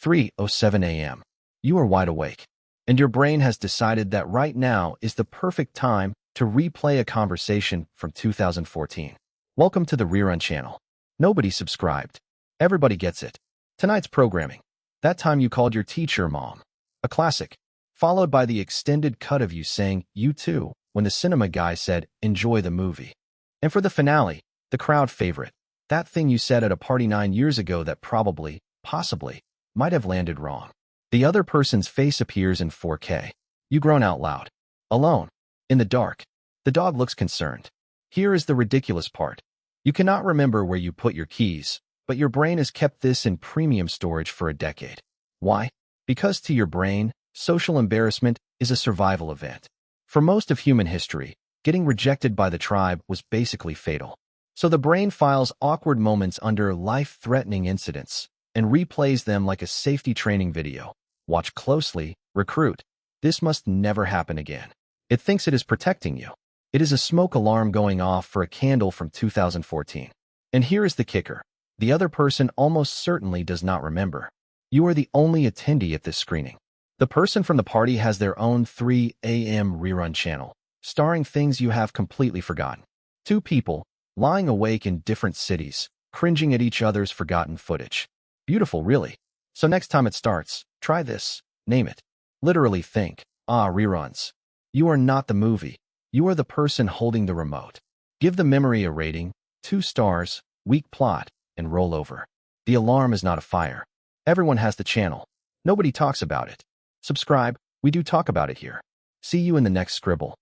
3:07 a.m. You are wide awake, and your brain has decided that right now is the perfect time to replay a conversation from 2014. Welcome to the Rerun channel. Nobody subscribed. Everybody gets it. Tonight's programming. That time you called your teacher mom. A classic. Followed by the extended cut of you saying, "You too," when the cinema guy said, "Enjoy the movie." And for the finale, the crowd favorite. That thing you said at a party 9 years ago that probably, possibly, might have landed wrong. The other person's face appears in 4K. You groan out loud. Alone. In the dark. The dog looks concerned. Here is the ridiculous part. You cannot remember where you put your keys, but your brain has kept this in premium storage for a decade. Why? Because to your brain, social embarrassment is a survival event. For most of human history, getting rejected by the tribe was basically fatal. So the brain files awkward moments under life-threatening incidents and replays them like a safety training video. Watch closely, recruit. This must never happen again. It thinks it is protecting you. It is a smoke alarm going off for a candle from 2014. And here is the kicker. The other person almost certainly does not remember. You are the only attendee at this screening. The person from the party has their own 3 a.m. rerun channel, starring things you have completely forgotten. Two people, lying awake in different cities, cringing at each other's forgotten footage. Beautiful, really. So next time it starts, try this. Name it. Literally think, reruns. You are not the movie. You are the person holding the remote. Give the memory a rating, 2 stars, weak plot, and roll over. The alarm is not a fire. Everyone has the channel. Nobody talks about it. Subscribe, we do talk about it here. See you in the next scribble.